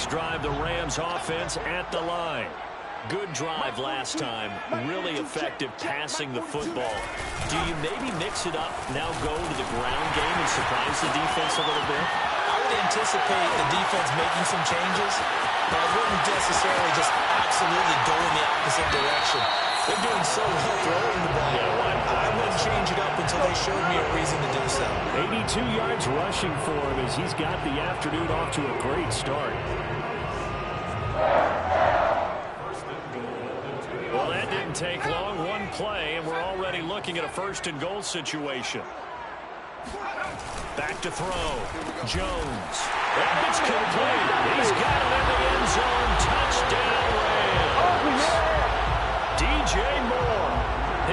next drive, the Rams offense at the line. Good drive last time. Really effective passing the football. Do you maybe mix it up, now go to the ground game and surprise the defense a little bit? I would anticipate the defense making some changes, but I wouldn't necessarily just absolutely go in the opposite direction. They're doing so well throwing the ball. I wouldn't change it up until they showed me a reason to do so. 82 yards rushing for him as he's got the afternoon off to a great start. Well, that didn't take long. One play, and we're already looking at a first-and-goal situation. Back to throw. Jones. And it's complete. He's got it in the end zone. Touchdown, Rams. DJ Moore.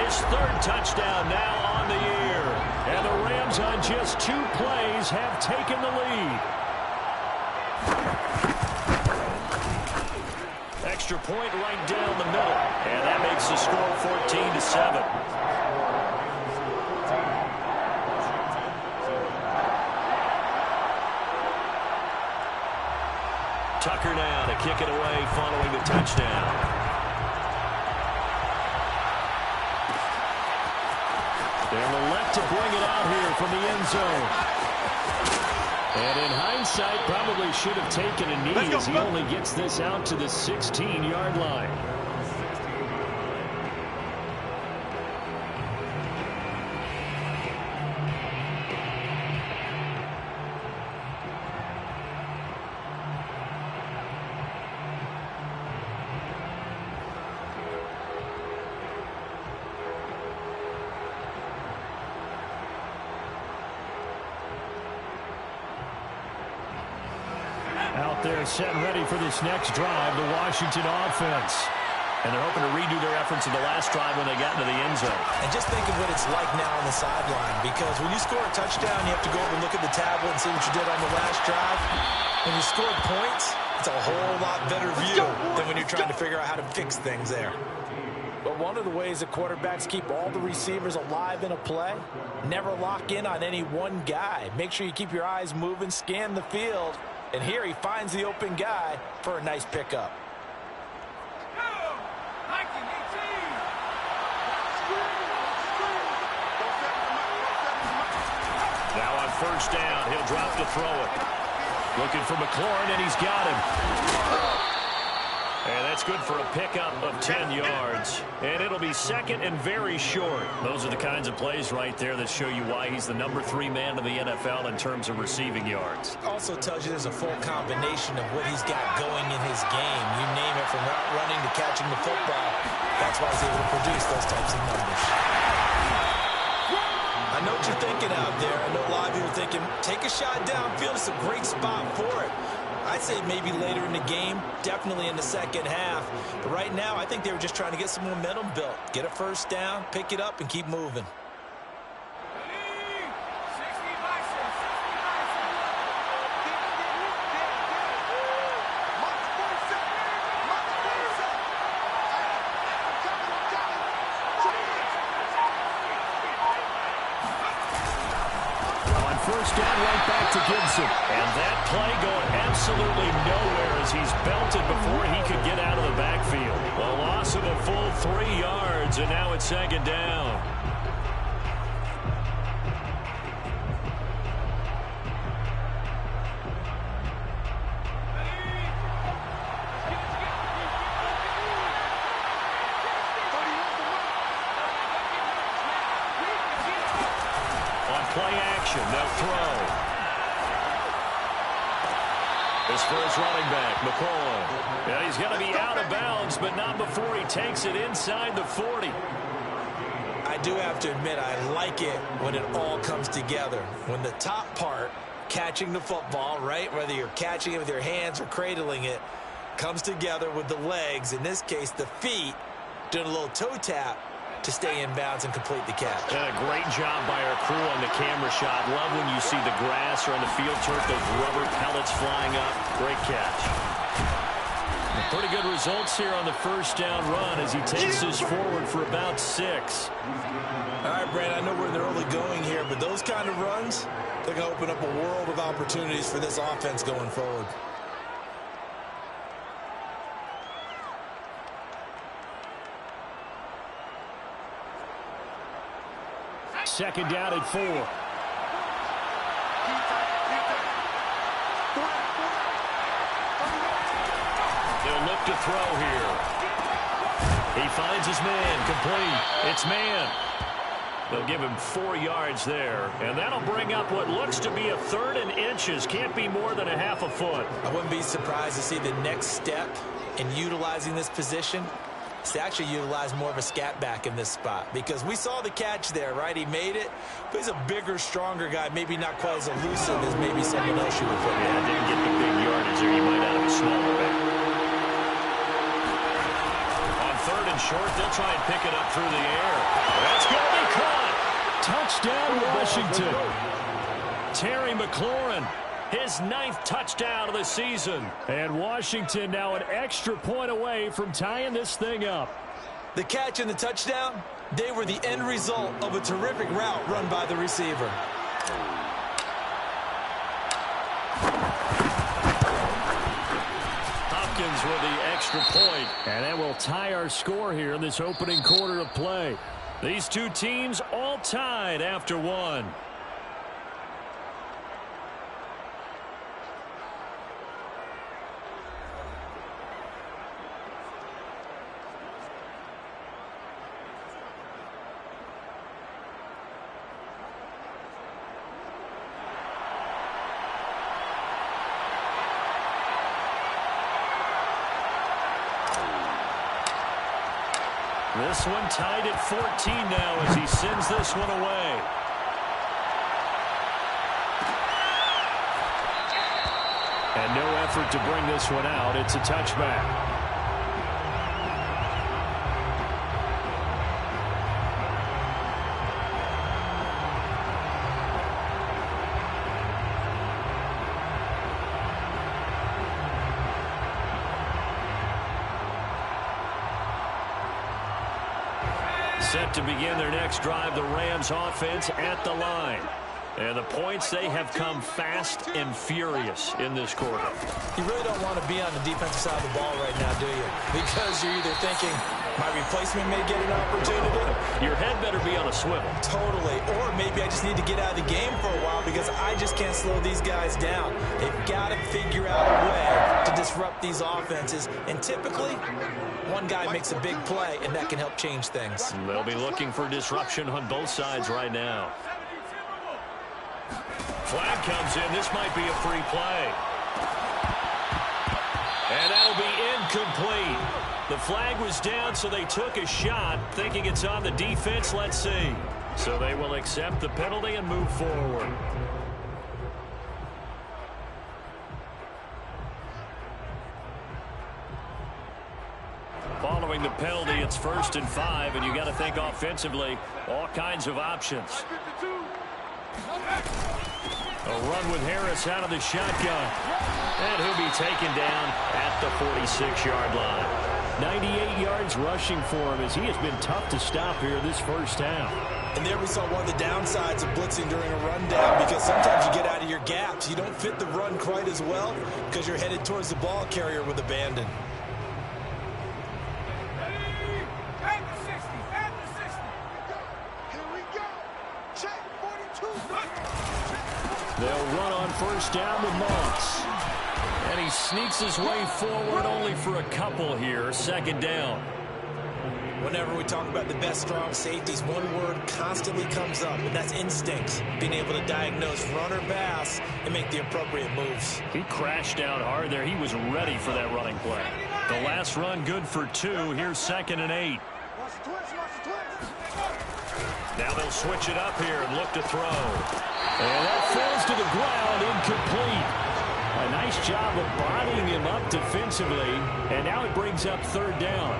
His third touchdown now on the year. And the Rams on just 2 plays have taken the lead. Extra point right down the middle. And that makes the score 14-7. Tucker now to kick it away following the touchdown. They'll elect to bring it out here from the end zone. And in hindsight, probably should have taken a knee as he only gets this out to the 16-yard line. Out there set and ready for this next drive, the Washington offense. And they're hoping to redo their efforts in the last drive when they got into the end zone. And just think of what it's like now on the sideline, because when you score a touchdown, you have to go over and look at the tablet and see what you did on the last drive. When you scored points, it's a whole lot better view than when you're trying to figure out how to fix things there. But one of the ways that quarterbacks keep all the receivers alive in a play, never lock in on any one guy. Make sure you keep your eyes moving, scan the field. And here he finds the open guy for a nice pickup. Now on first down, he'll drop to throw it. Looking for McLaurin, and he's got him. And that's good for a pickup of 10 yards. And it'll be second and very short. Those are the kinds of plays right there that show you why he's the #3 man in the NFL in terms of receiving yards. Also tells you there's a full combination of what he's got going in his game. You name it, from route running to catching the football. That's why he's able to produce those types of numbers. I know what you're thinking out there. I know a lot of you are thinking, take a shot downfield. It's a great spot for it. I'd say maybe later in the game, definitely in the second half. But right now, I think they were just trying to get some momentum built. Get a first down, pick it up, and keep moving. First down, right back to Gibson. And that play going absolutely nowhere as he's belted before he could get out of the backfield. A loss of a full 3 yards, and now it's second down. Play action, they'll throw. This for his running back, McCoy. Yeah, he's going to be out of bounds, but not before he takes it inside the 40. I do have to admit, I like it when it all comes together. When the top part, catching the football, right, whether you're catching it with your hands or cradling it, comes together with the legs, in this case the feet, doing a little toe tap to stay in bounds and complete the catch. And a great job by our crew on the camera shot. Love when you see the grass or on the field turf, those rubber pellets flying up. Great catch. Pretty good results here on the first down run as he takes us forward for about 6. All right, Brent, I know we're in the early going here, but those kind of runs, they're going to open up a world of opportunities for this offense going forward. second down at 4. They'll look to throw here. He finds his man, complete. It's man. They'll give him 4 yards there, and that'll bring up what looks to be a 3rd and inches. Can't be more than a half a foot. I wouldn't be surprised to see the next step in utilizing this position is to actually utilize more of a scat back in this spot, because we saw the catch there, right? He made it, but he's a bigger, stronger guy, maybe not quite as elusive as maybe someone else you would put. Yeah, didn't get the big yardage there. You might have a smaller back. On 3rd and short, they'll try and pick it up through the air. That's going to be caught. Touchdown, Washington. Terry McLaurin, his 9th touchdown of the season. And Washington now an extra point away from tying this thing up. The catch and the touchdown, they were the end result of a terrific route run by the receiver. Hopkins with the extra point. And that will tie our score here in this opening quarter of play. These two teams all tied after 1. This one tied at 14 now as he sends this one away. And no effort to bring this one out. It's a touchback. Set to begin their next drive, the Rams offense at the line. And the points, they have come fast and furious in this quarter. You really don't want to be on the defensive side of the ball right now, do you? Because you're either thinking, my replacement may get an opportunity. Your head better be on a swivel. Totally. Or maybe I just need to get out of the game for a while because I just can't slow these guys down. They've got to figure out a way to disrupt these offenses. And typically, one guy makes a big play, and that can help change things. They'll be looking for disruption on both sides right now. Flag comes in. This might be a free play. And that'll be incomplete. The flag was down, so they took a shot, thinking it's on the defense. Let's see. So they will accept the penalty and move forward. Following the penalty, it's 1st and 5, and you got to think offensively, all kinds of options. A run with Harris out of the shotgun. And he'll be taken down at the 46-yard line. 98 yards rushing for him as he has been tough to stop here this first half. And there we saw one of the downsides of blitzing during a rundown, because sometimes you get out of your gaps. You don't fit the run quite as well because you're headed towards the ball carrier with abandon. They'll run on 1st down with Moss. And he sneaks his way forward only for a couple here. 2nd down. Whenever we talk about the best strong safeties, one word constantly comes up, and that's instinct. Being able to diagnose run or pass and make the appropriate moves. He crashed down hard there. He was ready for that running play. The last run good for 2. Here's 2nd and 8. Now they'll switch it up here and look to throw. And that falls to the ground, incomplete. A nice job of bodying him up defensively, and now it brings up 3rd down.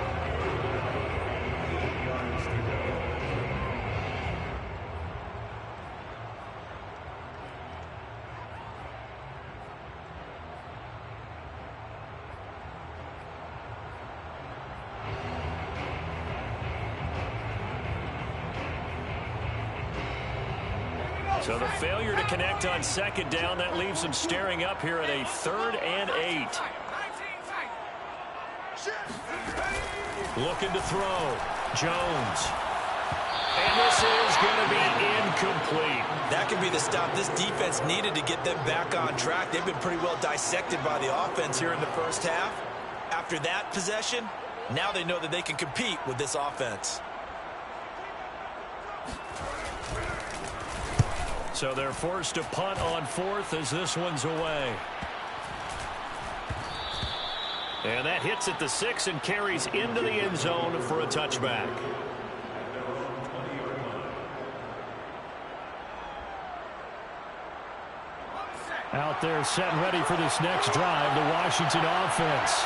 So the failure to connect on 2nd down, that leaves them staring up here at a 3rd and 8. Looking to throw. Jones. And this is going to be incomplete. That could be the stop this defense needed to get them back on track. They've been pretty well dissected by the offense here in the first half. After that possession, now they know that they can compete with this offense. So they're forced to punt on fourth as this one's away. And that hits at the 6 and carries into the end zone for a touchback. Out there set and ready for this next drive, the Washington offense.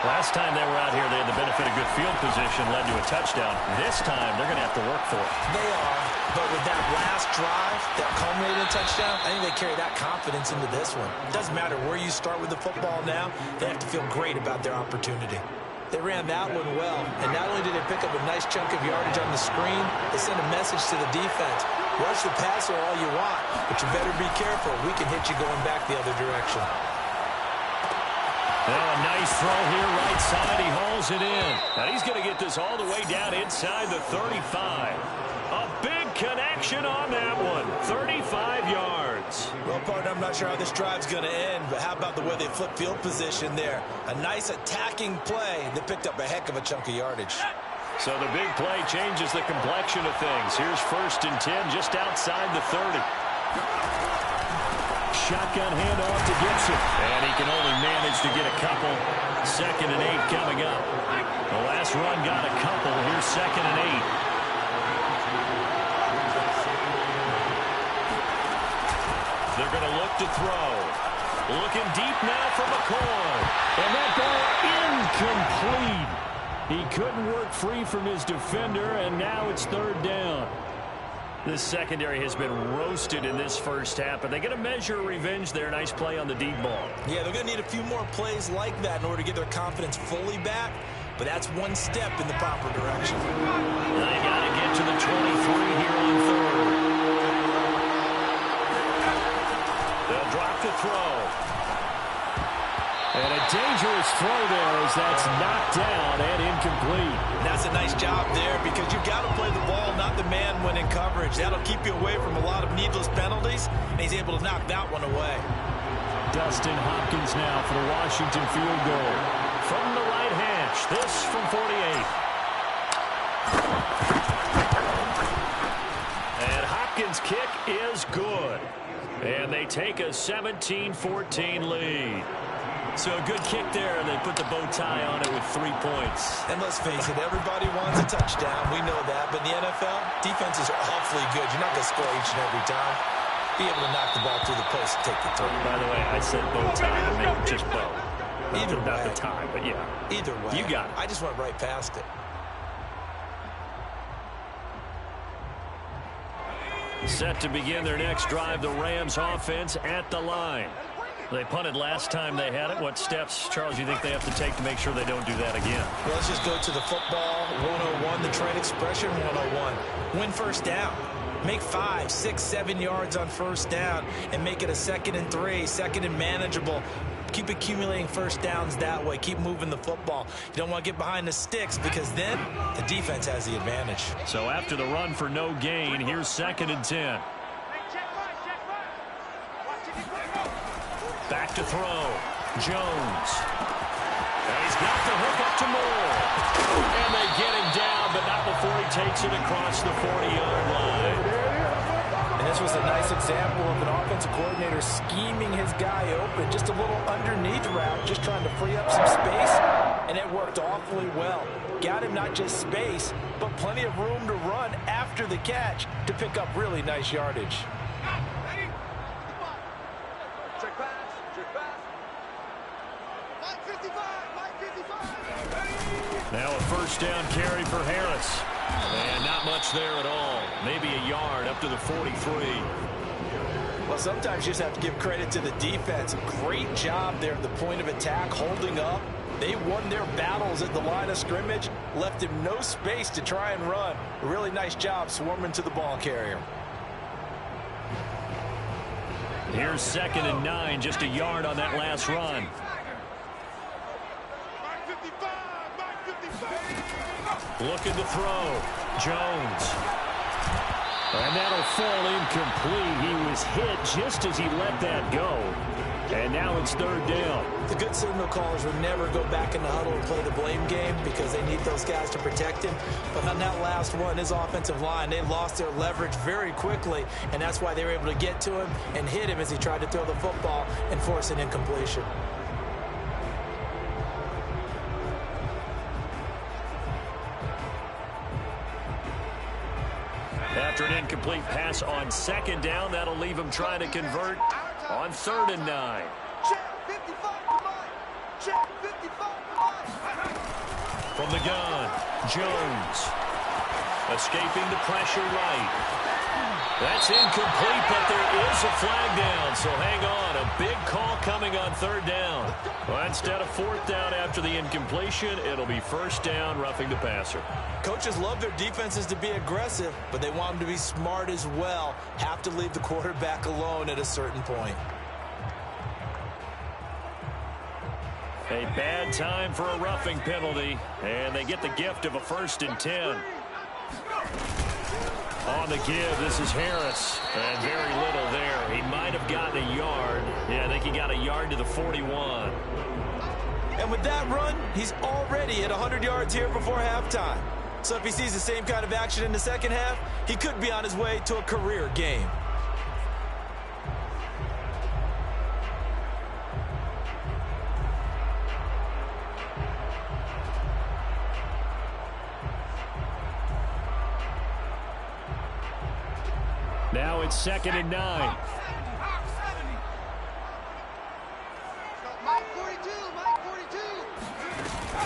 Last time they were out here, they had the benefit of good field position, led to a touchdown. This time, they're going to have to work for it. They are, but with that last drive that culminated in a touchdown, I think they carry that confidence into this one. It doesn't matter where you start with the football now, they have to feel great about their opportunity. They ran that one well, and not only did they pick up a nice chunk of yardage on the screen, they sent a message to the defense. Rush the passer all you want, but you better be careful. We can hit you going back the other direction. Well, a nice throw here, right side. He hauls it in. Now he's going to get this all the way down inside the 35. A big connection on that one. 35 yards. Well, partner, I'm not sure how this drive's going to end, but how about the way they flip field position there? A nice attacking play that picked up a heck of a chunk of yardage. So the big play changes the complexion of things. Here's 1st and 10 just outside the 30. Shotgun handoff to Gibson. And he can only manage to get a couple. 2nd and 8 coming up. The last run got a couple. Here's 2nd and 8. They're going to look to throw. Looking deep now for McCoy. And that ball incomplete. He couldn't work free from his defender, and now it's 3rd down. This secondary has been roasted in this first half, but they're going to measure revenge there. Nice play on the deep ball. Yeah, they're going to need a few more plays like that in order to get their confidence fully back, but that's one step in the proper direction. They got to get to the 23 here on 3rd. They'll drop to throw. And a dangerous throw there as that's knocked down and incomplete. That's a nice job there because you've got to play the ball, not the man when in coverage. That'll keep you away from a lot of needless penalties, and he's able to knock that one away. Dustin Hopkins now for the Washington field goal. From the right hash, this from 48. And Hopkins' kick is good. And they take a 17-14 lead. So a good kick there, and they put the bow tie on it with 3 points. And let's face it, everybody wants a touchdown. We know that. But in the NFL, defenses are awfully good. You're not going to score each and every time. Be able to knock the ball through the post and take the throw. By the way, I said bow tie. I meant just bow. Either way. Not the tie, but yeah. Either way. You got it. I just went right past it. Set to begin their next drive, the Rams offense at the line. They punted last time they had it. What steps, Charles, you think they have to take to make sure they don't do that again? Well, let's just go to the football 101, the trade expression 101. Win first down. Make 5, 6, 7 yards on first down and make it a 2nd and 3, 2nd and manageable. Keep accumulating first downs that way. Keep moving the football. You don't want to get behind the sticks because then the defense has the advantage. So after the run for no gain, here's 2nd and 10. Back to throw. Jones. And he's got the hook up to Moore. And they get him down, but not before he takes it across the 40-yard line. And this was a nice example of an offensive coordinator scheming his guy open. Just a little underneath route, just trying to free up some space. And it worked awfully well. Got him not just space, but plenty of room to run after the catch to pick up really nice yardage. Now a first down carry for Harris. And not much there at all. Maybe a yard up to the 43. Well, sometimes you just have to give credit to the defense. Great job there at the point of attack, holding up. They won their battles at the line of scrimmage, left him no space to try and run. A really nice job swarming to the ball carrier. Here's 2nd and 9, just a yard on that last run. Looking to throw. Jones. And that'll fall incomplete. He was hit just as he let that go. And now it's third down. The good signal callers would never go back in the huddle and play the blame game because they need those guys to protect him. But on that last one, his offensive line, they lost their leverage very quickly, and that's why they were able to get to him and hit him as he tried to throw the football and force an incompletion. After an incomplete pass on second down, that'll leave him trying to convert on 3rd and 9. From the gun, Jones. Escaping the pressure right. That's incomplete, but there is a flag down, so hang on. A big call coming on 3rd down. Well, instead of 4th down after the incompletion, it'll be 1st down, roughing the passer. Coaches love their defenses to be aggressive, but they want them to be smart as well. Have to leave the quarterback alone at a certain point. A bad time for a roughing penalty, and they get the gift of a 1st and 10. On the give, this is Harris, and very little there. He might have gotten a yard. Yeah, I think he got a yard to the 41. And with that run, he's already at 100 yards here before halftime. So if he sees the same kind of action in the second half, he could be on his way to a career game. Now it's 2nd and 9.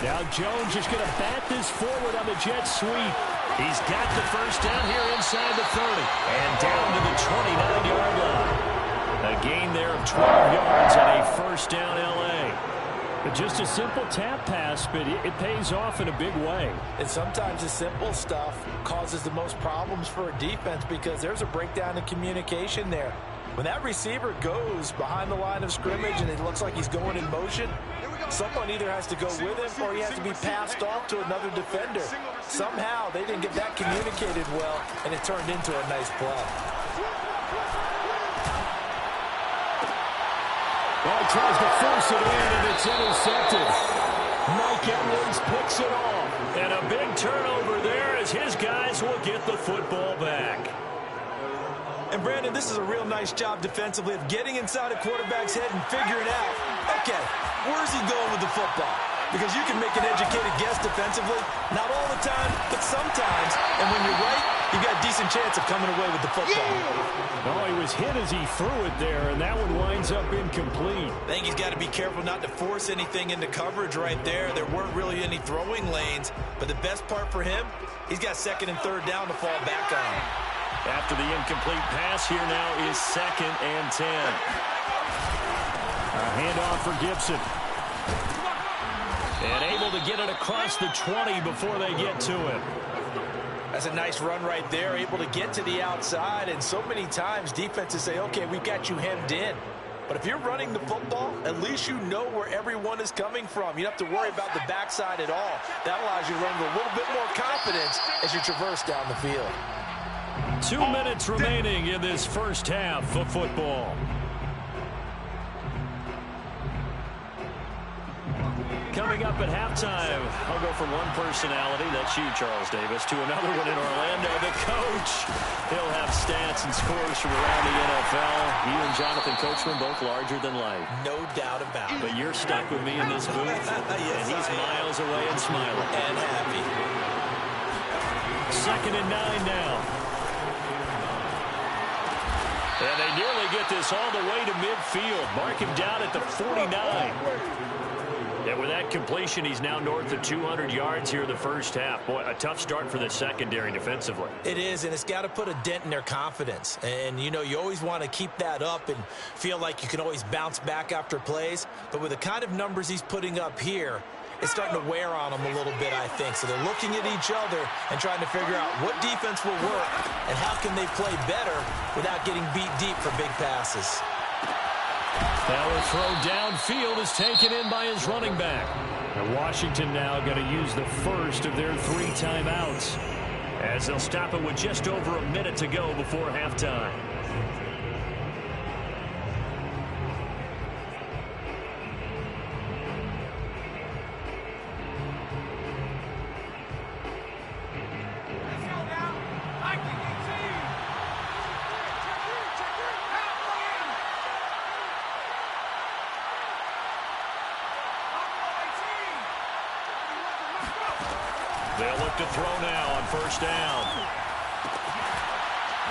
Now Jones is going to bat this forward on the jet sweep. He's got the 1st down here inside the 30. And down to the 29-yard line. A gain there of 12 yards and a 1st down LA. Just a simple tap pass, but it pays off in a big way. And sometimes the simple stuff causes the most problems for a defense because there's a breakdown in communication there. When that receiver goes behind the line of scrimmage and it looks like he's going in motion, someone either has to go with him or he has to be passed off to another defender. Somehow they didn't get that communicated well, and it turned into a nice play. Well, he tries to force it in, and it's intercepted. Mike Edwards picks it off. And a big turnover there as his guys will get the football back. And, Brandon, this is a real nice job defensively of getting inside a quarterback's head and figuring out, okay, where's he going with the football? Because you can make an educated guess defensively, not all the time, but sometimes. And when you're right, you got a decent chance of coming away with the football. Oh, he was hit as he threw it there, and that one winds up incomplete. I think he's got to be careful not to force anything into coverage right there. There weren't really any throwing lanes, but the best part for him, he's got 2nd and 3rd down to fall back on. After the incomplete pass, here now is 2nd and 10. A handoff for Gibson. And able to get it across the 20 before they get to it. That's a nice run right there, able to get to the outside. And so many times defenses say, okay, we've got you hemmed in. But if you're running the football, at least you know where everyone is coming from. You don't have to worry about the backside at all. That allows you to run with a little bit more confidence as you traverse down the field. 2 minutes remaining in this first half of football. Coming up at halftime, I'll go from one personality, that's you, Charles Davis, to another one in Orlando. The coach, he'll have stats and scores from around the NFL. You and Jonathan Coachman, both larger than life. No doubt about it. But you're stuck with me in this booth, yes, and he's miles away and smiling. And happy. 2nd and 9 now. And they nearly get this all the way to midfield. Mark him down at the 49. And with that completion, he's now north of 200 yards here in the first half. Boy, a tough start for the secondary defensively. It is, and it's got to put a dent in their confidence. And, you know, you always want to keep that up and feel like you can always bounce back after plays. But with the kind of numbers he's putting up here, it's starting to wear on them a little bit, I think. So they're looking at each other and trying to figure out what defense will work and how can they play better without getting beat deep for big passes. Now a throw downfield is taken in by his running back. And Washington now going to use the first of their 3 timeouts, as they'll stop it with just over a minute to go before halftime. They'll look to throw now on first down.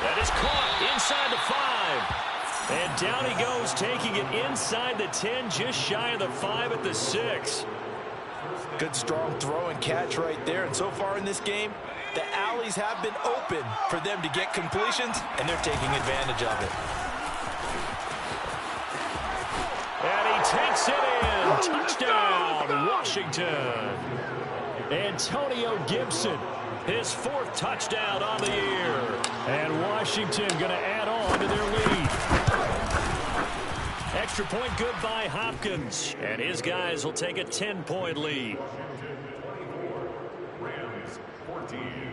That is caught inside the 5. And down he goes, taking it inside the 10, just shy of the 5 at the 6. Good strong throw and catch right there. And so far in this game, the alleys have been open for them to get completions, and they're taking advantage of it. And he takes it in. Touchdown, Washington. Antonio Gibson, his 4th touchdown on the year. And Washington going to add on to their lead. Extra point good by Hopkins. And his guys will take a 10-point lead. Rams 14.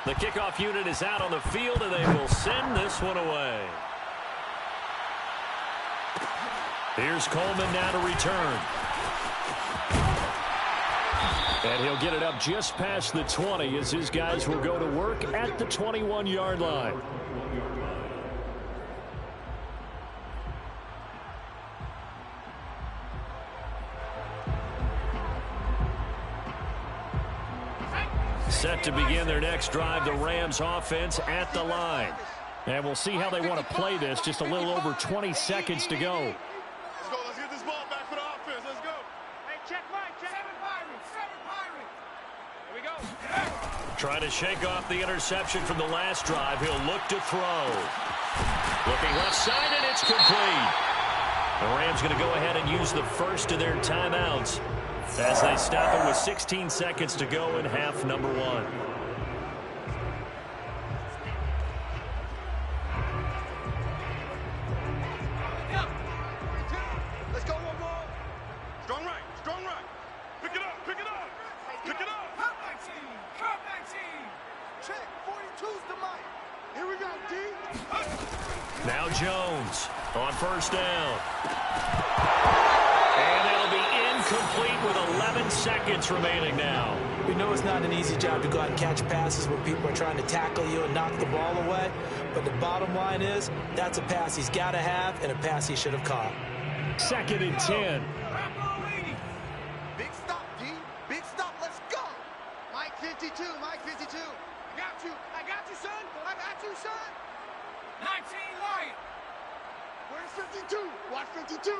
The kickoff unit is out on the field, and they will send this one away. Here's Coleman now to return. And he'll get it up just past the 20 as his guys will go to work at the 21-yard line. Set to begin their next drive, the Rams offense at the line. And we'll see how they want to play this. Just a little over 20 seconds to go. Let's go. Let's get this ball back for the offense. Let's go. Hey, check Mike. Check. 7 Pirates. Here we go. Trying to shake off the interception from the last drive. He'll look to throw. Looking left side, and it's complete. The Rams going to go ahead and use the first of their timeouts as they stop it with 16 seconds to go in half number 1. Let's go one more. Strong right. Strong right. Pick it up. Pick it up. Pick it up. Come back team. Come back team. Check. 42's the mic. Here we go, D. Now Jones on first down. And it'll be incomplete with 11 seconds remaining now. We know it's not an easy job to go out and catch passes when people are trying to tackle you and knock the ball away. But the bottom line is, that's a pass he's got to have and a pass he should have caught. 2nd and 10. Big stop, D. Big stop. Let's go. Mike 52. Mike 52. I got you. I got you, son. I got you, son. 19 Lion. Where's 52? Watch 52.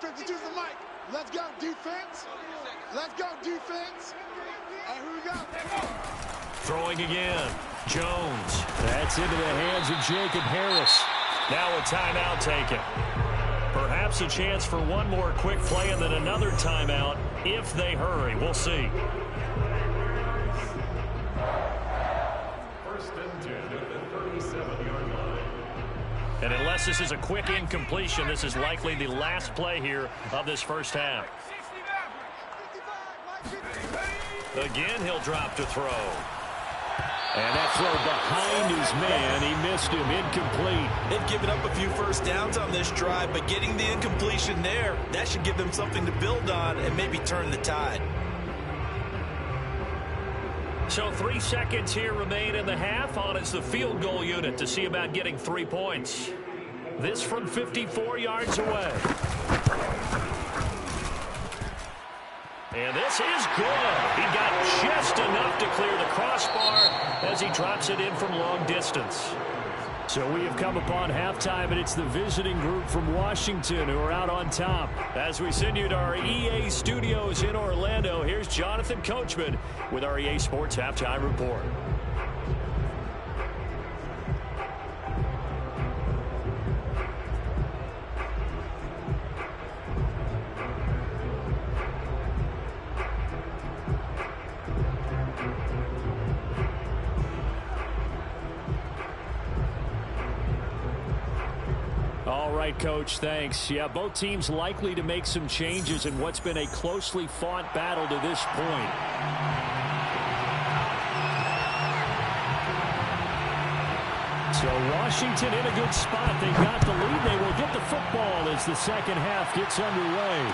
52's the mic. Let's go, defense. Let's go, defense. All right, here we go. Throwing again. Jones. That's into the hands of Jacob Harris. Now a timeout taken. Perhaps a chance for one more quick play and then another timeout if they hurry. We'll see. First and 10 at the 37-yard line. And unless this is a quick incompletion, this is likely the last play here of this first half. Again, he'll drop to throw. And that throw behind his man. He missed him. Incomplete. They've given up a few first downs on this drive, but getting the incompletion there, that should give them something to build on and maybe turn the tide. So 3 seconds here remain in the half. On it's the field goal unit to see about getting 3 points. This from 54 yards away. And this is good. He got just enough to clear the crossbar as he drops it in from long distance. So we have come upon halftime, and it's the visiting group from Washington who are out on top. As we send you to our EA studios in Orlando, here's Jonathan Coachman with our EA Sports Halftime Report. All right, Coach, thanks. Yeah, both teams likely to make some changes in what's been a closely fought battle to this point. So Washington in a good spot. They got the lead. They will get the football as the second half gets underway.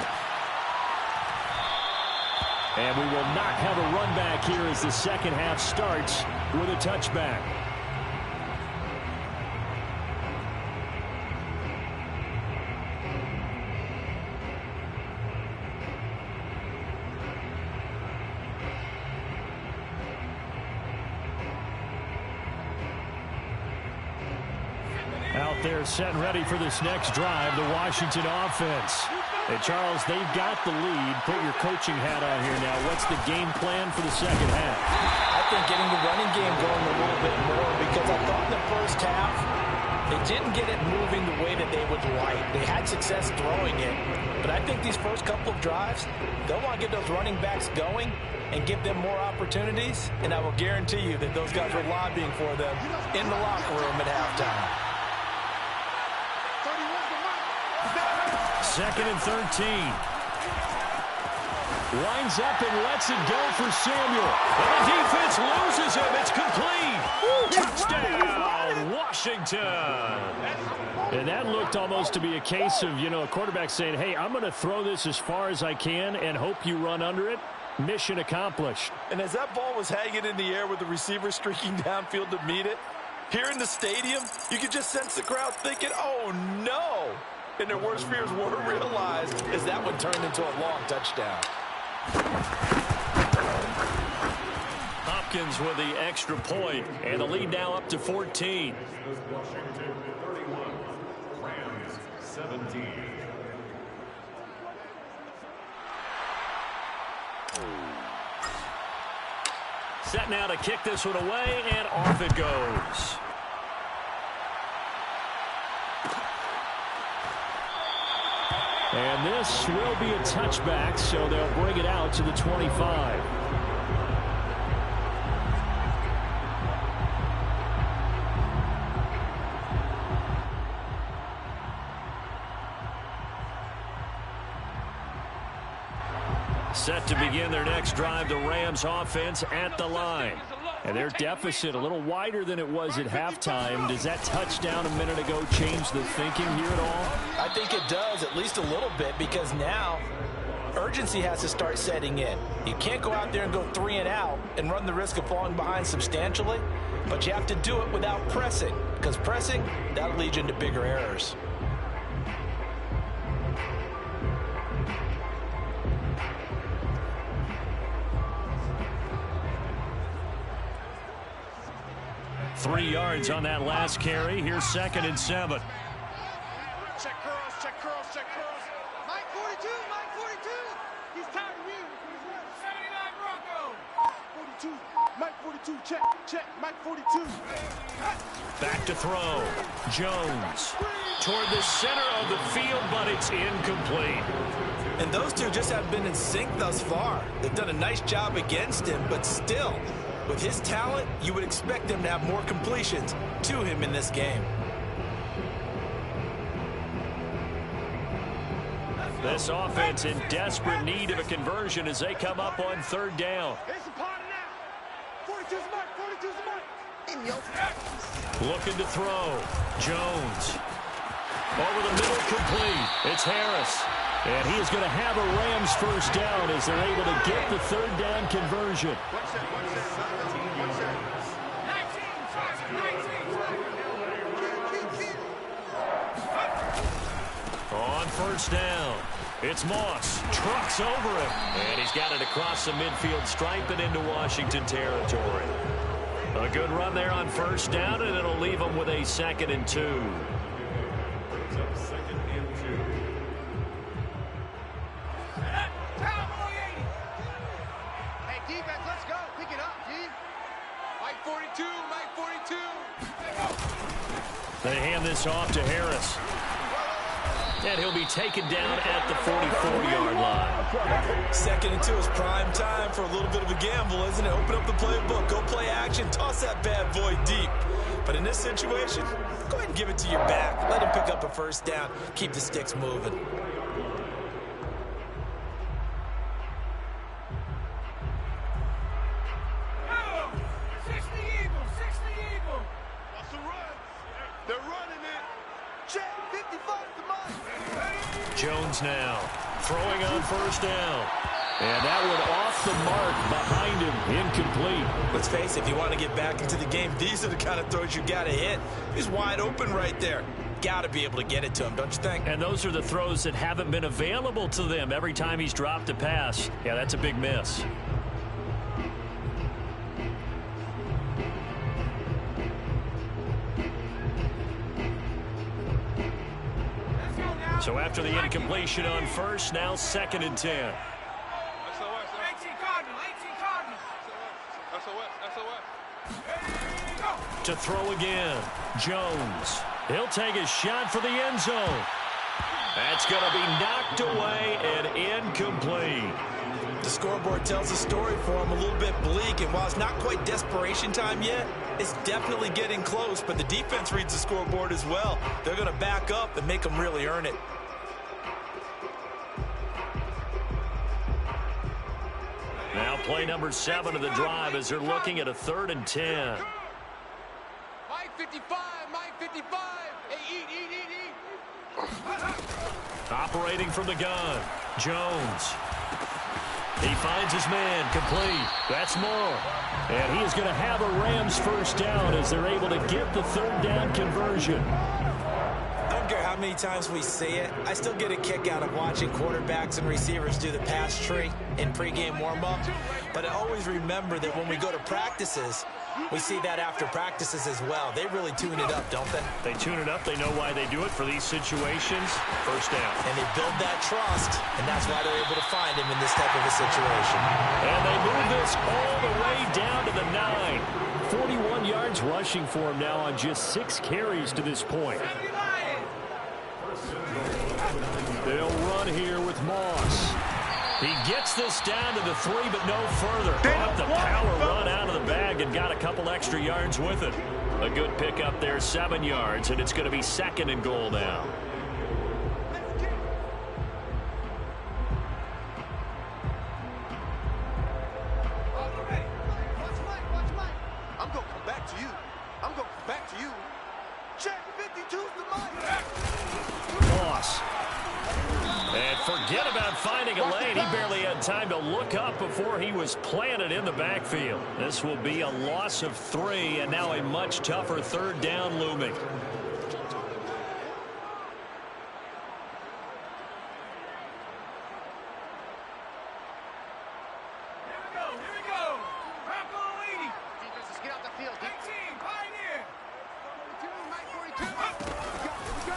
And we will not have a run back here as the second half starts with a touchback. Out there set and ready for this next drive, the Washington offense. And Charles, they've got the lead. Put your coaching hat on here now. What's the game plan for the second half? I think getting the running game going a little bit more, because I thought in the first half they didn't get it moving the way that they would like. They had success throwing it, but I think these first couple of drives, they'll want to get those running backs going and give them more opportunities, and I will guarantee you that those guys were lobbying for them in the locker room at halftime. Second and 13. Winds up and lets it go for Samuel. And the defense loses him. It's complete. Touchdown, Washington. And that looked almost to be a case of, a quarterback saying, hey, I'm going to throw this as far as I can and hope you run under it. Mission accomplished. And as that ball was hanging in the air with the receiver streaking downfield to meet it, here in the stadium, you could just sense the crowd thinking, oh, no. And their worst fears were realized as that one turned into a long touchdown. Hopkins with the extra point, and the lead now up to 14. Washington 31, Rams 17. Set now to kick this one away, and off it goes. And this will be a touchback, so they'll bring it out to the 25. Set to begin their next drive, the Rams offense at the line. And their deficit a little wider than it was at halftime. Does that touchdown a minute ago change the thinking here at all? I think it does, at least a little bit, because now urgency has to start setting in. You can't go out there and go 3 and out and run the risk of falling behind substantially, but you have to do it without pressing, because pressing, that'll lead you into bigger errors. Three yards on that last carry. Here's second and 7. Check curls, check curls, check curls. Mike 42, Mike 42. He's tired of you. 79 Bronco. 42, Mike 42, check, check, Mike 42. Back to throw. Jones toward the center of the field, but it's incomplete. And those two just haven't been in sync thus far. They've done a nice job against him, but still, with his talent, you would expect him to have more completions to him in this game. This offense in desperate need of a conversion as they come up on third down. It's a party now. 42's Mike, 42's Mike. In your Looking to throw. Jones. Over the middle, complete. It's Harris. And he is going to have a Rams first down as they're able to get the third down conversion. On first down, it's Moss. Trucks over him. And he's got it across the midfield stripe and into Washington territory. A good run there on first down, and it'll leave them with a 2nd and 2. Second and 2. Hey, defense, let's go. Pick it up, D. Mike 42, Mike 42. They hand this off to Harris. And he'll be taken down at the 44-yard line. 2nd and 2 is prime time for a little bit of a gamble, isn't it? Open up the playbook, go play action, toss that bad boy deep. But in this situation, go ahead and give it to your back. Let him pick up a first down. Keep the sticks moving. Jones now throwing on first down. And that one off the mark behind him, incomplete. Let's face it, if you want to get back into the game, these are the kind of throws you got to hit. He's wide open right there. Got to be able to get it to him, don't you think? And those are the throws that haven't been available to them every time he's dropped a pass. Yeah, that's a big miss. So after the incompletion on first, now 2nd and 10. To throw again, Jones. He'll take a shot for the end zone. That's going to be knocked away and incomplete. The scoreboard tells a story for him, a little bit bleak, and while it's not quite desperation time yet, it's definitely getting close, but the defense reads the scoreboard as well. They're going to back up and make them really earn it. Now play number 7 of the drive as they're looking at a 3rd and 10. Mike 55, Mike 55. Hey, eat. Operating from the gun, Jones. He finds his man, complete. That's more. And he is going to have a Rams first down as they're able to get the 3rd down conversion. I don't care how many times we see it. I still get a kick out of watching quarterbacks and receivers do the pass tree in pregame warm-up. But I always remember that when we go to practices, we see that after practices as well. They really tune it up, don't they? They tune it up. They know why they do it for these situations. First down. And they build that trust, and that's why they're able to find him in this type of a situation. And they move this all the way down to the 9. 41 yards rushing for him now on just 6 carries to this point. They'll run here with Moss. He gets this down to the 3, but no further. Got the power run out of the bag and got a couple extra yards with it. A good pickup there, 7 yards, and it's going to be 2nd and goal now. I'm going to come back to you. I'm going to come back to you. Check 52's the mic. Moss. And forget about finding a lane. He barely had time to look up before he was planted in the backfield. This will be a loss of 3, and now a much tougher 3rd down looming.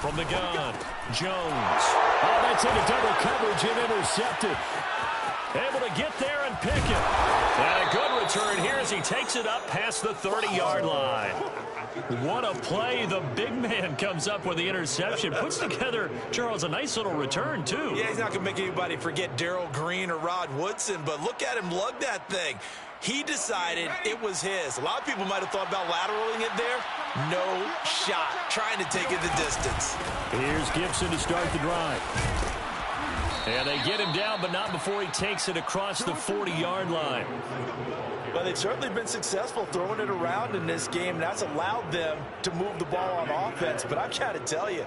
From the gun, Jones. Oh, that's into double coverage and intercepted. Able to get there and pick it. And a good return here as he takes it up past the 30-yard line. What a play. The big man comes up with the interception. Puts together, Charles, a nice little return, too. Yeah, he's not going to make anybody forget Darrell Green or Rod Woodson, but look at him lug that thing. He decided it was his. A lot of people might have thought about lateraling it there. No shot. Trying to take it the distance. Here's Gibson to start the drive. And they get him down, but not before he takes it across the 40-yard line. Well, they've certainly been successful throwing it around in this game, and that's allowed them to move the ball on offense. But I've got to tell you,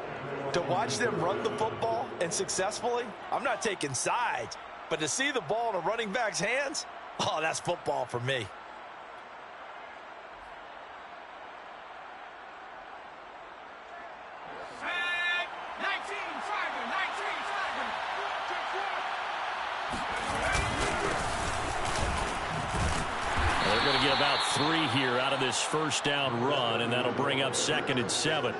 to watch them run the football and successfully, I'm not taking sides, but to see the ball in a running back's hands, oh, that's football for me. They're going to get about 3 here out of this first down run, and that'll bring up 2nd and 7.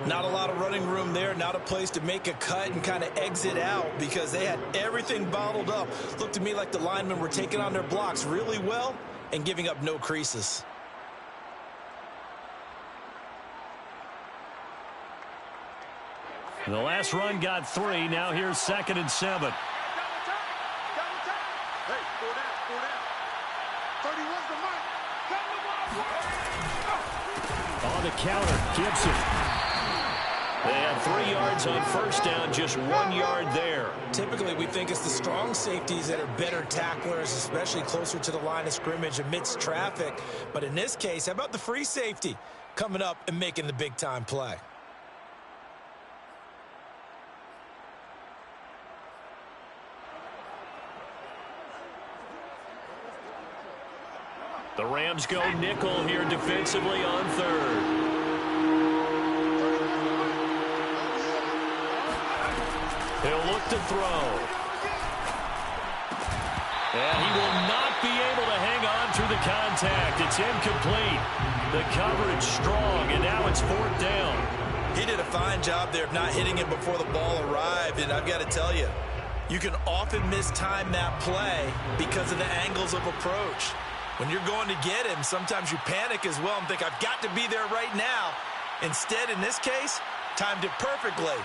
Not a lot of running room there, not a place to make a cut and kind of exit out because they had everything bottled up. Looked to me like the linemen were taking on their blocks really well and giving up no creases. The last run got 3. Now here's 2nd and 7. Hey, 4 down. 31's the mark. On the counter, Gibson. They had 3 yards on first down, just 1 yard there. Typically, we think it's the strong safeties that are better tacklers, especially closer to the line of scrimmage amidst traffic. But in this case, how about the free safety coming up and making the big-time play? The Rams go nickel here defensively on 3rd. He'll look to throw. And he will not be able to hang on through the contact. It's incomplete. The coverage strong, and now it's 4th down. He did a fine job there of not hitting him before the ball arrived, and I've got to tell you, you can often mistime that play because of the angles of approach. When you're going to get him, sometimes you panic as well and think, I've got to be there right now. Instead, in this case, timed it perfectly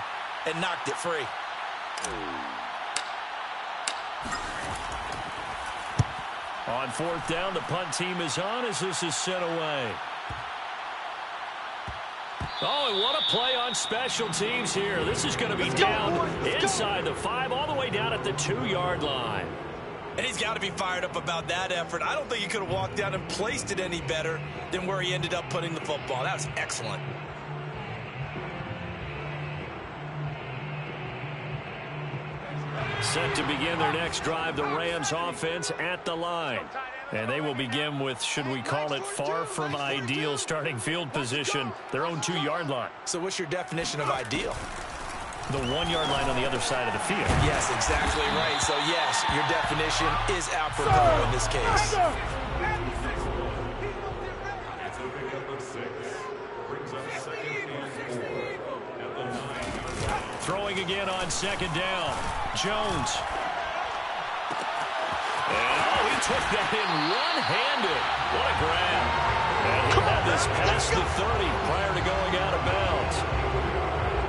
and knocked it free. On 4th down, the punt team is on as this is sent away. Oh, and what a play on special teams here. This is going to be down inside the 5, all the way down at the 2-yard line. And he's got to be fired up about that effort. I don't think he could have walked down and placed it any better than where he ended up putting the football. That was excellent. Set to begin their next drive, the Rams offense at the line. And they will begin with, should we call it, far from ideal starting field position, their own 2-yard line. So what's your definition of ideal? The 1-yard line on the other side of the field. Yes, exactly right. So, yes, your definition is apropos in this case. Throwing again on 2nd down. Jones. And he took that in one-handed. What a grab. And he had this past the 30 prior to going out of bounds.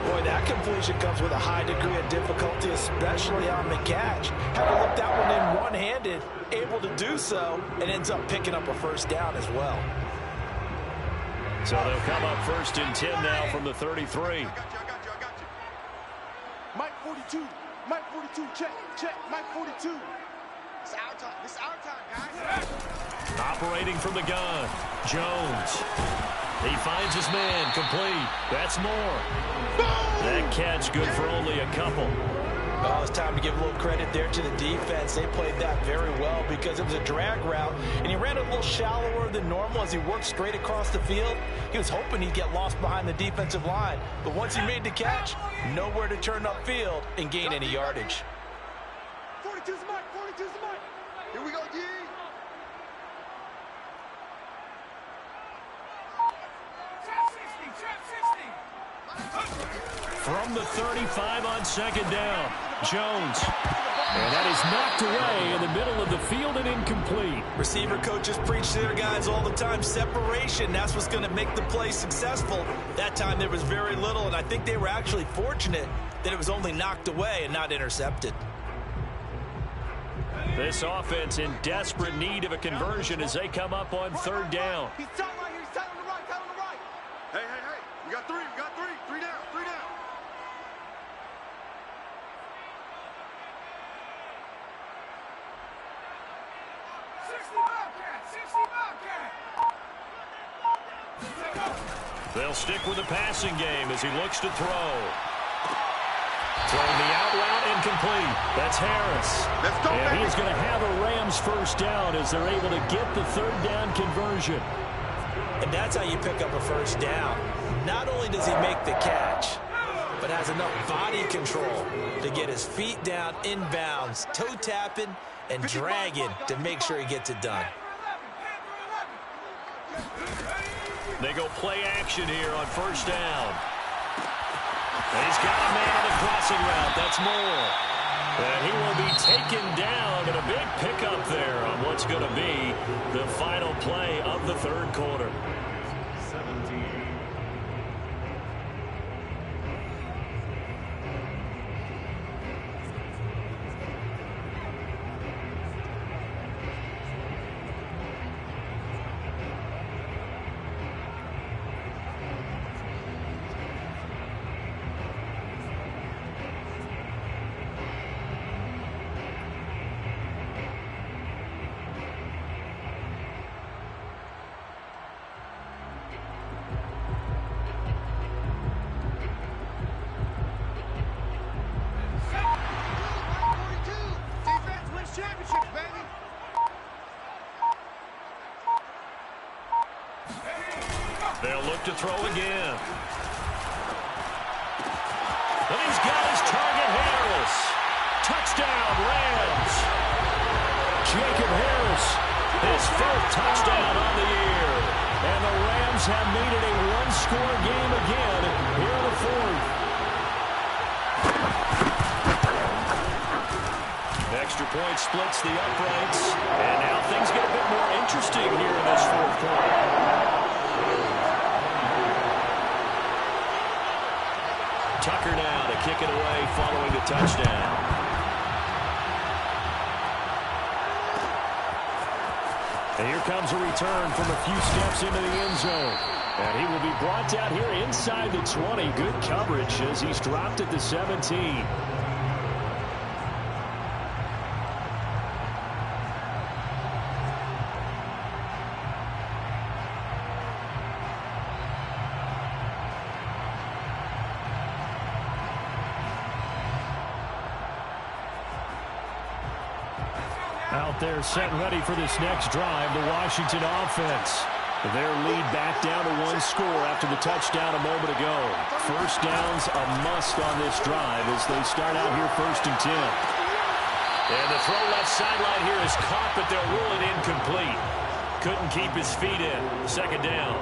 Boy, that completion comes with a high degree of difficulty, especially on the catch. Had to look that one in one-handed, able to do so, and ends up picking up a 1st down as well. So they'll come up 1st and 10 now from the 33. I got you. Mike 42. Mike 42. Check. Mike 42. It's our time. This is our time, guys. Operating from the gun. Jones. He finds his man. Complete. That's more. That catch good for only a couple. Well, it's time to give a little credit there to the defense. They played that very well because it was a drag route, and he ran a little shallower than normal as he worked straight across the field. He was hoping he'd get lost behind the defensive line, but once he made the catch, nowhere to turn upfield and gain any yardage. 42's the mark. 42's the mark. Here we go, D. From the 35 on 2nd down, Jones. And that is knocked away in the middle of the field and incomplete. Receiver coaches preach to their guys all the time, separation. That's what's going to make the play successful. That time there was very little, and I think they were actually fortunate that it was only knocked away and not intercepted. This offense in desperate need of a conversion as they come up on 3rd down. He's tight right here. He's tight on the right. Tight on the right. Hey. We got 3. We got 3. 3 down. 3 down. They'll stick with the passing game as he looks to throw. Throwing the out route incomplete. That's Harris. Let's go, and baby. he's going to have a Rams 1st down as they're able to get the 3rd down conversion. And that's how you pick up a 1st down. Not only does he make the catch, but has enough body control to get his feet down inbounds, toe tapping and dragging to make sure he gets it done. They go play action here on 1st down. And he's got a man on the crossing route. That's Moore. And he will be taken down, and a big pickup there on what's going to be the final play of the 3rd quarter. 17. They'll look to throw again. And he's got his target, Harris. Touchdown, Rams. Jacob Harris, his fourth touchdown on the year. And the Rams have made it a one-score game again here in the fourth. Extra point splits the uprights. And now things get a bit more interesting here in this fourth quarter. Tucker now to kick it away following the touchdown. And here comes a return from a few steps into the end zone. And he will be brought down here inside the 20. Good coverage as he's dropped at the 17. Out there set ready for this next drive, the Washington offense. Their lead back down to one score after the touchdown a moment ago. First down's a must on this drive as they start out here 1st and 10. And the throw left sideline here is caught, but they'll rule it incomplete. Couldn't keep his feet in. Second down.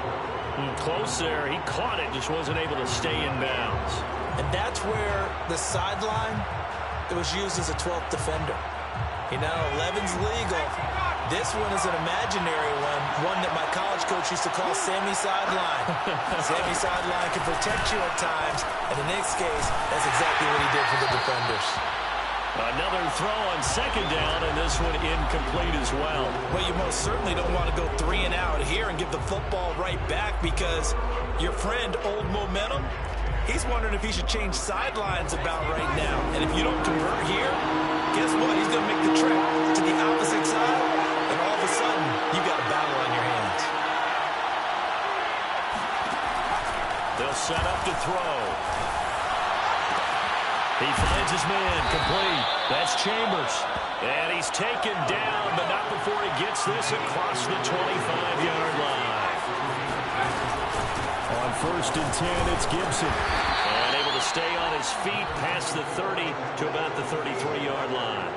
Close there. He caught it, just wasn't able to stay in bounds. And that's where the sideline, it was used as a 12th defender. You know, 11's legal. This one is an imaginary one that my college coach used to call Sammy Sideline. Sammy Sideline can protect you at times, and in this case, that's exactly what he did for the defenders. Another throw on second down, and this one incomplete as well. Well, you most certainly don't want to go 3 and out here and give the football right back because your friend, Old Momentum, he's wondering if he should change sidelines about right now. And if you don't convert here, guess what? He's going to make the trip to the opposite side, and all of a sudden, you got a battle on your hands. They'll set up to throw. He finds his man, complete. That's Chambers. And he's taken down, but not before he gets this across the 25-yard line. On 1st and 10, it's Gibson. And able to stay on his feet past the 30 to about the 33-yard line.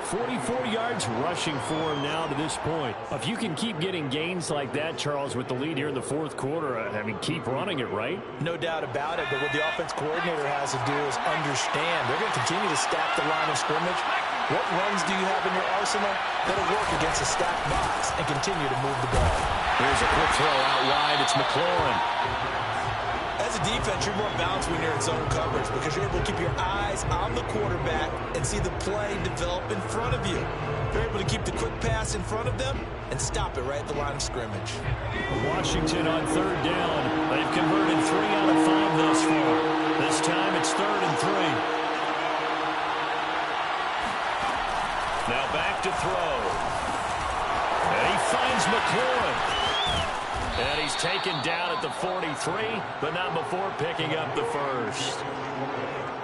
44 yards rushing for him now to this point. If you can keep getting gains like that, Charles, with the lead here in the fourth quarter, I mean, keep running it, right? No doubt about it, but what the offense coordinator has to do is understand. They're going to continue to stack the line of scrimmage. What runs do you have in your arsenal that'll work against a stacked box and continue to move the ball? Here's a quick throw out wide. It's McLaurin. As a defense, you're more balanced when you're in zone coverage because you're able to keep your eyes on the quarterback and see the play develop in front of you. You're able to keep the quick pass in front of them and stop it right at the line of scrimmage. Washington on 3rd down. They've converted 3 out of 5 thus far. This time it's 3rd and 3. Now back to throw. And he finds McLaurin. And he's taken down at the 43, but not before picking up the first.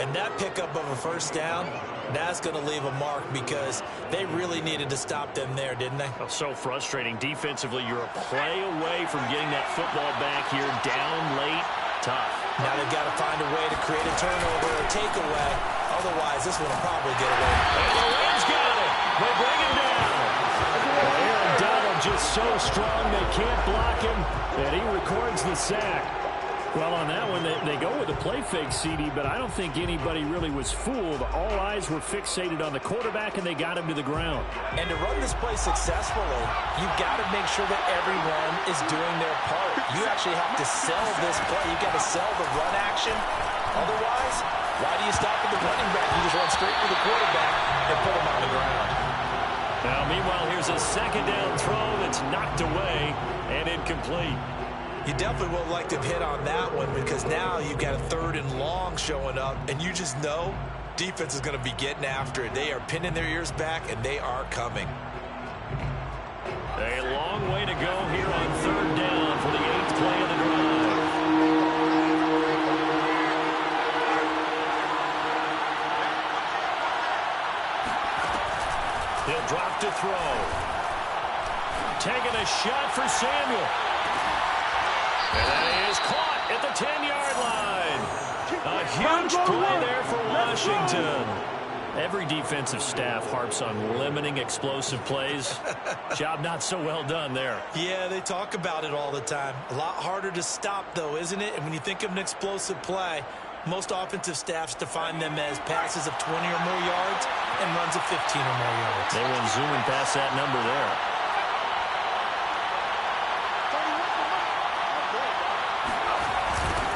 And that pickup of a first down, that's going to leave a mark because they really needed to stop them there, didn't they? Oh, so frustrating. Defensively, you're a play away from getting that football back here down late. Tough. Now they've got to find a way to create a turnover or takeaway. Otherwise, this one will probably get away. And the Rams got it. They bring him down. Aaron Donald just so strong they can't block him, and he records the sack. Well, on that one, they go with a play fake, CD, but I don't think anybody really was fooled. All eyes were fixated on the quarterback, and they got him to the ground. And to run this play successfully, you've got to make sure that everyone is doing their part. You actually have to sell this play. You've got to sell the run action. Otherwise, why do you stop with the running back? You just run straight for the quarterback and put him on the ground. Now, meanwhile, here's a second down throw that's knocked away and incomplete. You definitely would like to hit on that one because now you've got a 3rd and long showing up, and you just know defense is going to be getting after it. They are pinning their ears back, and they are coming. A long way to go here on 3rd down for the 8th play of the drive. He'll drop to throw. Taking a shot for Samuel. And that is caught at the 10-yard line. A huge play there for Washington. Every defensive staff harps on limiting explosive plays. Job not so well done there. Yeah, they talk about it all the time. A lot harder to stop, though, isn't it? And when you think of an explosive play, most offensive staffs define them as passes of 20 or more yards and runs of 15 or more yards. They went zooming past that number there.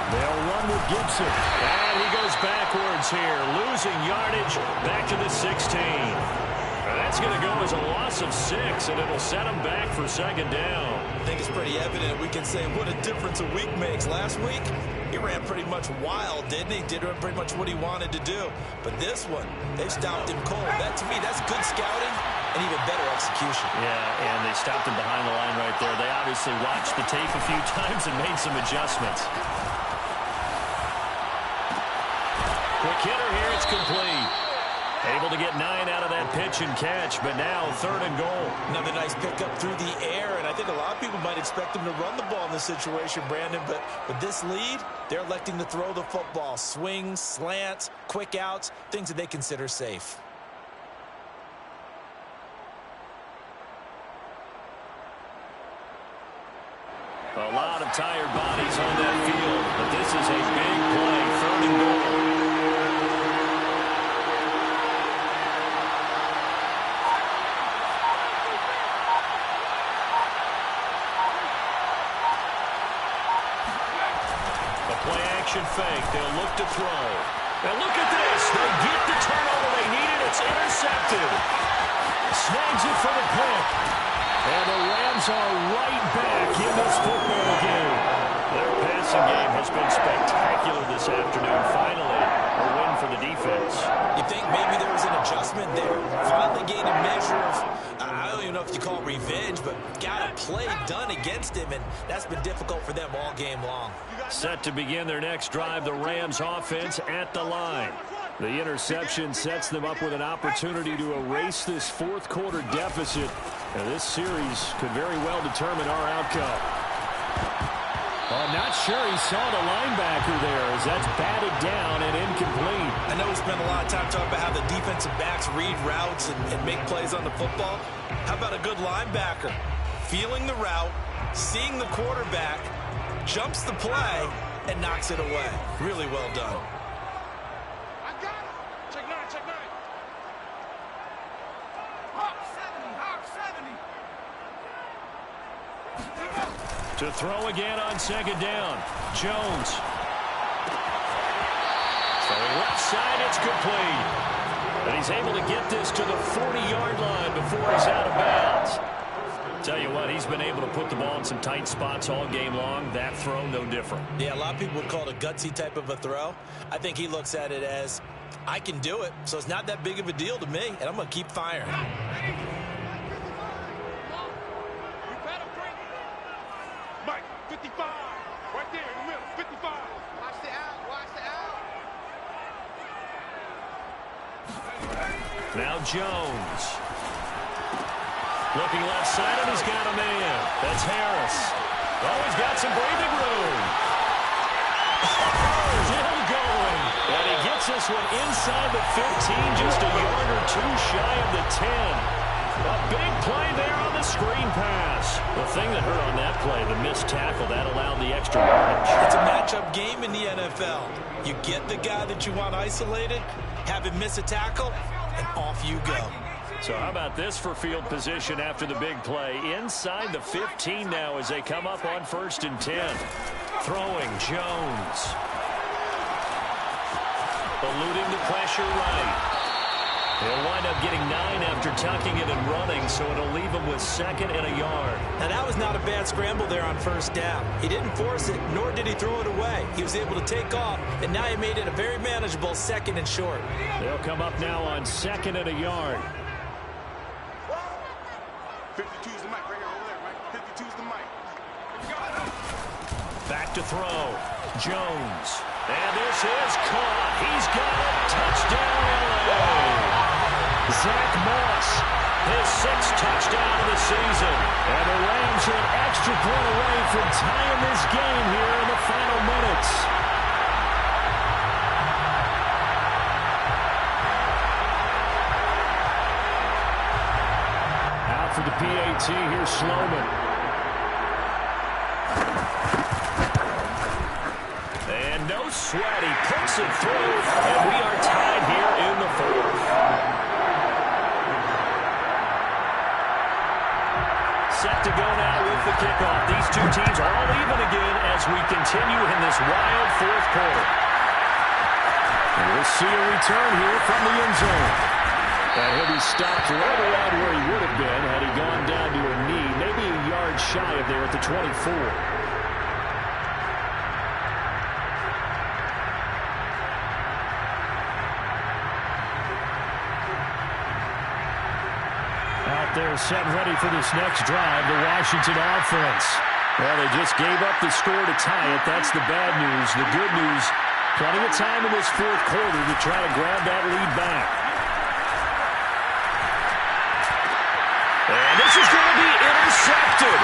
They'll run with Gibson. And he goes backwards here, losing yardage back to the 16. That's going to go as a loss of 6, and it'll set him back for second down. I think it's pretty evident. We can say what a difference a week makes. Last week, he ran pretty much wild, didn't he? Did pretty much what he wanted to do. But this one, they stopped him cold. That, to me, that's good scouting and even better execution. Yeah, and they stopped him behind the line right there. They obviously watched the tape a few times and made some adjustments. Quick hitter here, it's complete. Able to get 9 out of that pitch and catch, but now 3rd and goal. Another nice pickup through the air, and I think a lot of people might expect him to run the ball in this situation, Brandon, but with this lead, they're electing to throw the football. Swings, slants, quick outs, things that they consider safe. A lot of tired bodies on that field, but this is a big play, 3rd and goal. Fake. They'll look to throw. Now look at this. They get the turnover they needed. It's intercepted. Snags it for the pick. And the Rams are right back in this football game. Their passing game has been spectacular this afternoon. Finally, a win for the defense. You think maybe there was an adjustment there? Finally gained a measure of, I don't even know if you call it revenge, but got a play done against him, and that's been difficult for them all game long. Set to begin their next drive, the Rams offense at the line. The interception sets them up with an opportunity to erase this 4th quarter deficit. And this series could very well determine our outcome. I'm not sure he saw the linebacker there as that's batted down and incomplete. I know we spent a lot of time talking about how the defensive backs read routes and make plays on the football. How about a good linebacker? Feeling the route, seeing the quarterback, jumps the play, and knocks it away. Really well done. I got it. Check 9, check 9. Hawk 70, Hawk 70. To throw again on 2nd down. Jones. Throwing left side, it's complete. And he's able to get this to the 40-yard line before he's out of bounds. Tell you what, he's been able to put the ball in some tight spots all game long. That throw, no different. Yeah, a lot of people would call it a gutsy type of a throw. I think he looks at it as, I can do it, so it's not that big of a deal to me, and I'm going to keep firing. Mike, 55. Right there in the middle, 55. Watch the out, watch the out. Now Jones. Looking left side, and he's got a man. That's Harris. Oh, he's got some breathing room. Still going. And he gets this one inside the 15, just a yard or 2 shy of the 10. A big play there on the screen pass. The thing that hurt on that play, the missed tackle, that allowed the extra yardage. It's a matchup game in the NFL. You get the guy that you want isolated, have him miss a tackle, and off you go. So how about this for field position after the big play? Inside the 15 now as they come up on 1st and 10. Throwing Jones. Eluding the pressure right. He'll wind up getting 9 after tucking it and running, so it'll leave him with 2nd and a yard. Now, that was not a bad scramble there on 1st down. He didn't force it, nor did he throw it away. He was able to take off, and now he made it a very manageable 2nd and short. They'll come up now on 2nd and a yard. 52's the mic right here over there, Mike. 52's the mic. Back to throw. Jones. And this is caught. He's got it. Touchdown, LA. Zach Moss, his 6th touchdown of the season. And the Rams are an extra point away from tying this game here in the final minutes. Out for the PAT, here's Sloman. And no sweat, he puts it through, and we are tied here in the fourth. Set to go now with the kickoff. These two teams are all even again as we continue in this wild fourth quarter. And we'll see a return here from the end zone. And he'll be stopped right around where he would have been had he gone down to a knee, maybe a yard shy of there at the 24. Out there set ready for this next drive, the Washington offense. Well, they just gave up the score to tie it. That's the bad news. The good news, plenty of time in this fourth quarter to try to grab that lead back. And this is going to be intercepted.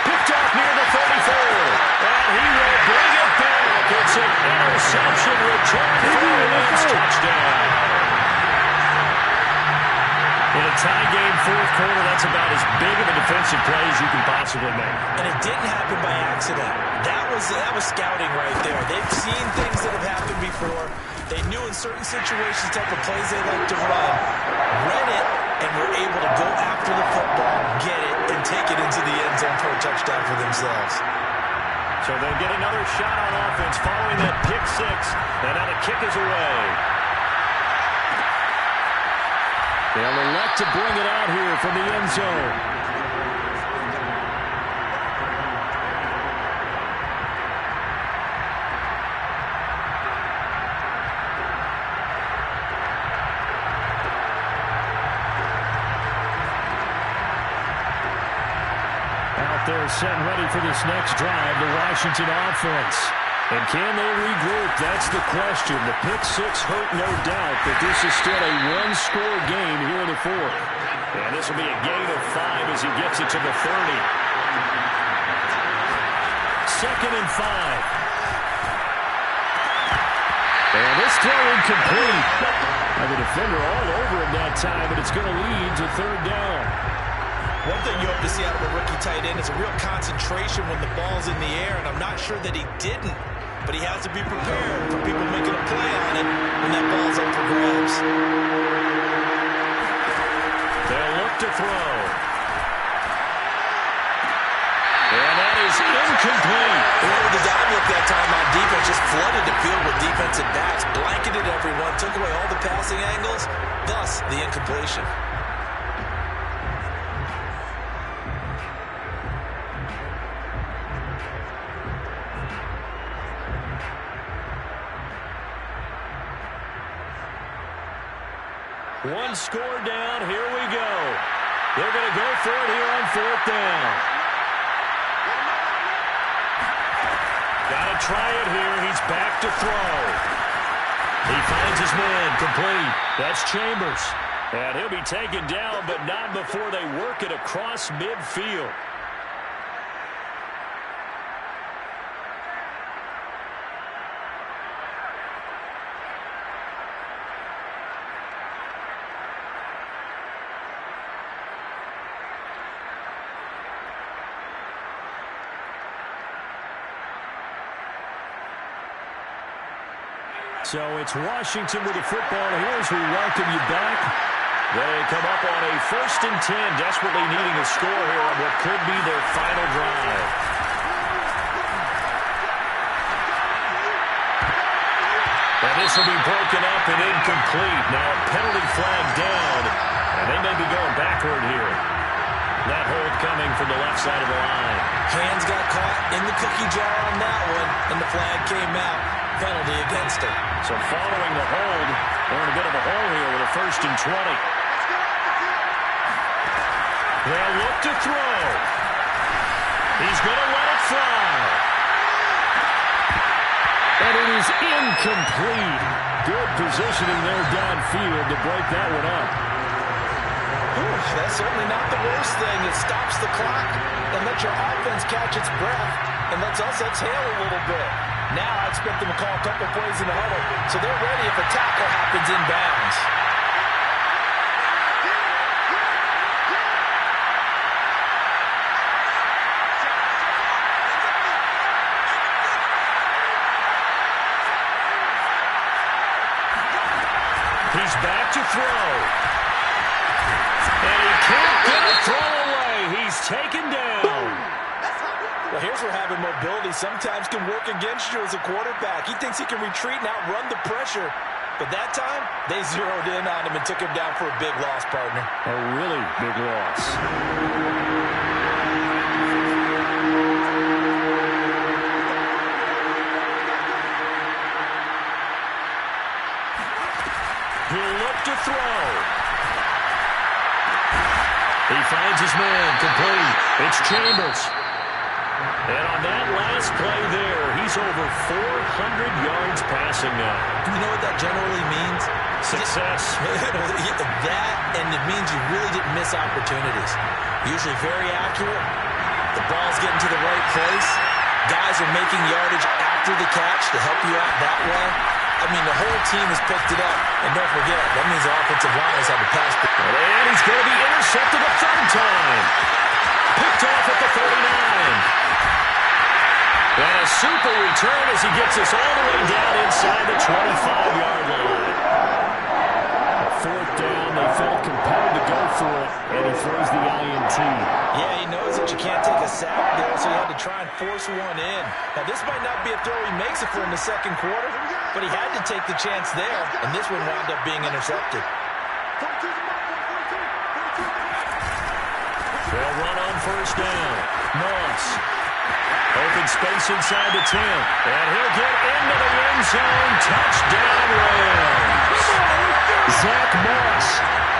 Picked off near the 34. And he will bring it back. It's an interception return for a Rams touchdown. In a tie game fourth quarter, that's about as big of a defensive play as you can possibly make. And it didn't happen by accident. That was scouting right there. They've seen things that have happened before. They knew in certain situations type of plays they like to run. Read it, and were able to go after the football, get it, and take it into the end zone for a touchdown for themselves. So they'll get another shot on offense following that pick six. And now the kick is away. They'll elect to bring it out here from the end zone. Out there set and ready for this next drive, the Washington offense. And can they regroup? That's the question. The pick six hurt, no doubt, but this is still a one-score game here in the fourth. And this will be a gain of 5 as he gets it to the 30. 2nd and 5. And this throw incomplete. Now the defender all over him that time, but it's going to lead to 3rd down. One thing you hope to see out of a rookie tight end is a real concentration when the ball's in the air, and I'm not sure that he didn't. But he has to be prepared for people making a play on it when that ball's up for grabs. They'll look to throw. And that is incomplete. Well, the dive look that time on defense just flooded the field with defensive backs, blanketed everyone, took away all the passing angles, thus the incompletion. One score down. Here we go. They're going to go for it here on 4th down. Got to try it here. He's back to throw. He finds his man. Complete. That's Chambers. And he'll be taken down, but not before they work it across midfield. So it's Washington with the football here as we welcome you back. They come up on a 1st and 10, desperately needing a score here on what could be their final drive. And this will be broken up and incomplete. Now a penalty flag down, and they may be going backward here. That hold coming from the left side of the line. Hands got caught in the cookie jar on that one, and the flag came out. Penalty against him. So following the hold, we're in a bit of a hole here with a 1st and 20. They'll look to throw. He's going to let it fly. And it is incomplete. Good positioning there downfield to break that one up. That's certainly not the worst thing. It stops the clock and lets your offense catch its breath and lets us exhale a little bit. Now I expect them to call a couple plays in the huddle so they're ready if a tackle happens in bounds. He's back to throw. And he can't get a throw away. He's taken down. Well, here's where having mobility sometimes can work against you as a quarterback. He thinks he can retreat and outrun the pressure. But that time, they zeroed in on him and took him down for a big loss, partner. A really big loss. He'll look to throw. He finds his man, complete. It's Chambers. And on that last play there, he's over 400 yards passing now. You know what that generally means? Success. That, and it means you really didn't miss opportunities. Usually very accurate. The ball's getting to the right place. Guys are making yardage after the catch to help you out that way. I mean, the whole team has picked it up. And don't forget, that means the offensive line has had to pass. And he's going to be intercepted a third time. Picked off at the 39. And a super return as he gets us all the way down inside the 25-yard line. A fourth down, they felt compelled to go for it, and he throws the INT. Yeah, he knows that you can't take a sack there, so he had to try and force one in. Now, this might not be a throw he makes it for in the second quarter, but he had to take the chance there, and this one wound up being intercepted. They'll run on first down. Moss. Open space inside the 10. And he'll get into the end zone. Touchdown, Rams. Zach Moss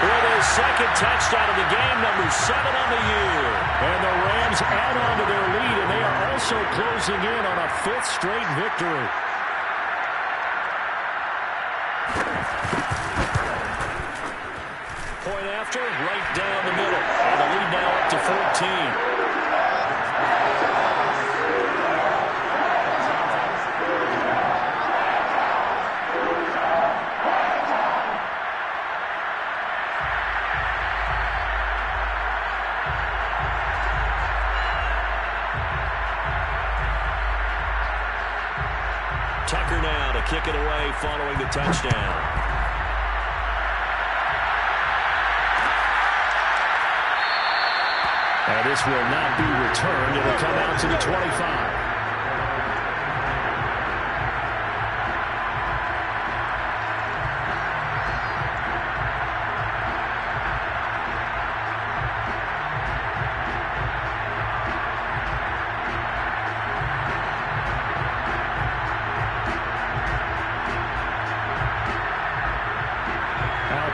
with his second touchdown of the game, number 7 on the year. And the Rams add on to their lead, and they are also closing in on a 5th straight victory. Point after, right down the middle. And the lead now up to 14. Tucker now to kick it away following the touchdown. And this will not be returned. It'll come out to the 25.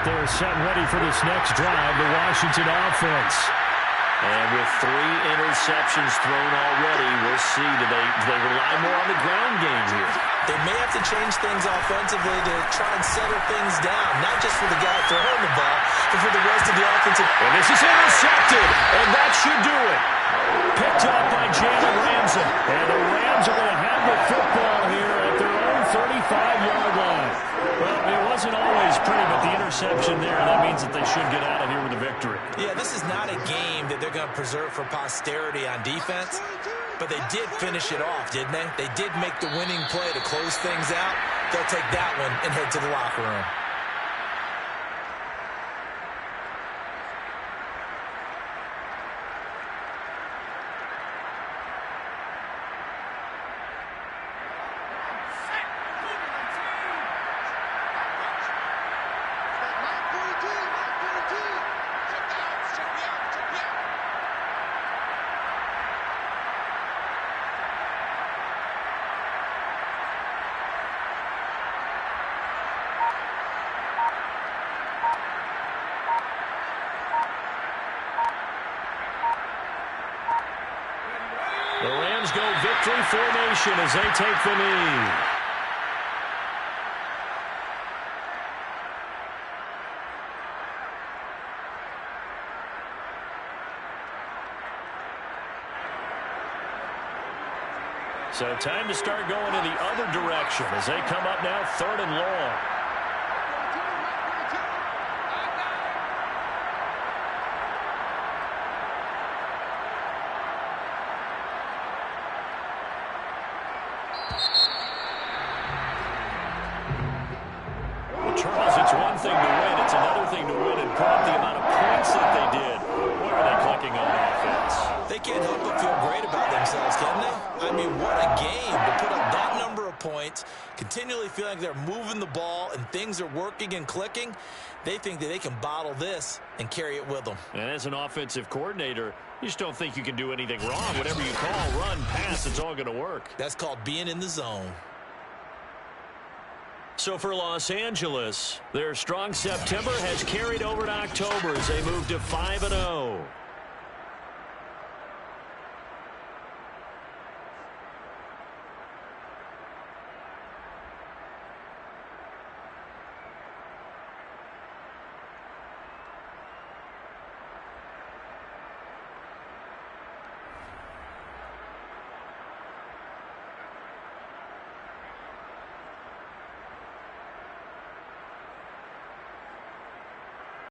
They're set ready for this next drive, the Washington offense. And with 3 interceptions thrown already, we'll see. Do they rely more on the ground game here? They may have to change things offensively to try and settle things down, not just for the guy throwing the ball, but for the rest of the offensive. And this is intercepted, and that should do it. Picked up by Jalen Ramsey. And the Rams are going to have the football here at their own 35-yard line. Well, it wasn't always pretty, but the interception there, that means that they should get out of here with a victory. Yeah, this is not a game that they're going to preserve for posterity on defense, but they did finish it off, didn't they? They did make the winning play to close things out. They'll take that one and head to the locker room. The Rams go victory formation as they take the knee. So time to start going in the other direction as they come up now 3rd and long. Charles, it's one thing to win. It's another thing to win and put up the amount of points that they did. Boy, are they clicking on offense. They can't help but feel great about themselves, can they? I mean, what a game to put up that number of points, continually feeling like they're moving the ball and things are working and clicking. They think that they can bottle this and carry it with them. And as an offensive coordinator, you just don't think you can do anything wrong. Whatever you call, run, pass, it's all going to work. That's called being in the zone. So for Los Angeles, their strong September has carried over to October as they move to 5-0.